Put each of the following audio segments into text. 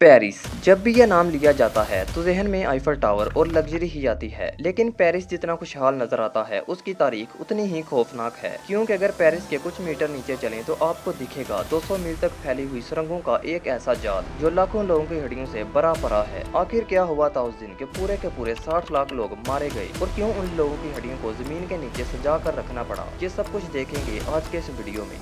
Paris. जब भी यह नाम लिया जाता है तो जहन में आईफल टावर और लग्जरी ही आती है, लेकिन पेरिस जितना खुशहाल नजर आता है उसकी तारीख उतनी ही खौफनाक है। क्योंकि अगर पेरिस के कुछ मीटर नीचे चलें तो आपको दिखेगा 200 मील तक फैली हुई सुरंगों का एक ऐसा जाल जो लाखों लोगों की हड्डियों से भरा पड़ा है। आखिर क्या हुआ था उस दिन के पूरे 60 लाख लोग मारे गए और क्यों उन लोगों की हड्डियों को जमीन के नीचे सजा कर रखना पड़ा, ये सब कुछ देखेंगे आज के इस वीडियो में।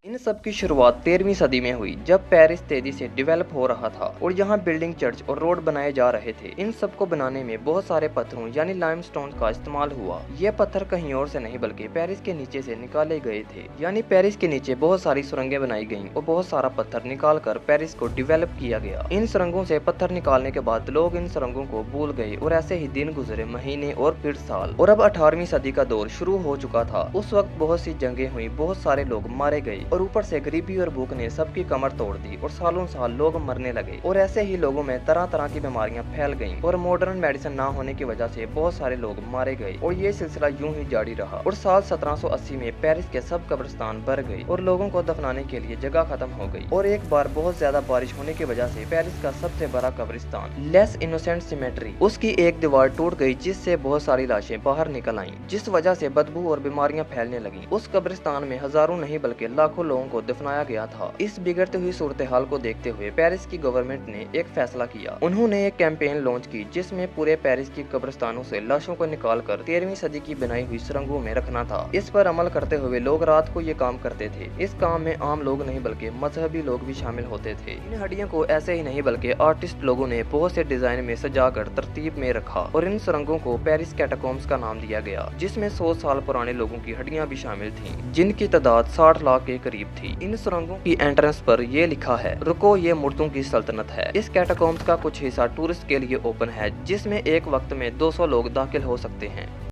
इन सब की शुरुआत 13वीं सदी में हुई, जब पेरिस तेजी से डेवलप हो रहा था और यहाँ बिल्डिंग, चर्च और रोड बनाए जा रहे थे। इन सब को बनाने में बहुत सारे पत्थरों यानी लाइमस्टोन का इस्तेमाल हुआ। ये पत्थर कहीं और से नहीं बल्कि पेरिस के नीचे से निकाले गए थे, यानी पेरिस के नीचे बहुत सारी सुरंगें बनाई गईं और बहुत सारा पत्थर निकाल कर पेरिस को डेवलप किया गया। इन सुरंगों से पत्थर निकालने के बाद लोग इन सुरंगों को भूल गए और ऐसे ही दिन गुजरे, महीने और फिर साल, और अब 18वीं सदी का दौर शुरू हो चुका था। उस वक्त बहुत सी जंगें हुई, बहुत सारे लोग मारे गए और ऊपर से गरीबी और भूख ने सबकी कमर तोड़ दी और सालों साल लोग मरने लगे। और ऐसे ही लोगों में तरह तरह की बीमारियां फैल गईं और मॉडर्न मेडिसिन ना होने की वजह से बहुत सारे लोग मारे गए और ये सिलसिला यूं ही जारी रहा। और साल 1780 में पेरिस के सब कब्रिस्तान भर गए और लोगों को दफनाने के लिए जगह खत्म हो गई। और एक बार बहुत ज्यादा बारिश होने की वजह से पेरिस का सबसे बड़ा कब्रिस्तान लेस इनोसेंट सिमेट्री, उसकी एक दीवार टूट गई जिससे बहुत सारी लाशें बाहर निकल आईं, जिस वजह से बदबू और बीमारियां फैलने लगी। उस कब्रिस्तान में हजारों नहीं बल्कि लाखों लोगों को दफनाया गया था। इस बिगड़ती हुई सूरत हाल को देखते हुए पेरिस की गवर्नमेंट ने एक फैसला किया। उन्होंने एक कैंपेन लॉन्च की जिसमें पूरे पेरिस की कब्रिस्तानों से लाशों को निकालकर 13वीं सदी की बनाई हुई सुरंगों में रखना था। इस पर अमल करते हुए लोग रात को ये काम करते थे। इस काम में आम लोग नहीं बल्कि मजहबी लोग भी शामिल होते थे। इन हड्डियों को ऐसे ही नहीं बल्कि आर्टिस्ट लोगों ने बहुत से डिजाइन में सजाकर तरतीब में रखा और इन सुरंगों को पेरिस कैटाकॉम्स का नाम दिया गया, जिसमें 100 साल पुराने लोगों की हड्डियां भी शामिल थीं, जिनकी तादाद 60 लाख के करीब थी। इन सुरंगों की एंट्रेंस पर ये लिखा है, रुको ये मुर्दों की सल्तनत है। इस कैटाकॉम्स का कुछ हिस्सा टूरिस्ट के लिए ओपन है, जिसमें एक वक्त में 200 लोग दाखिल हो सकते हैं।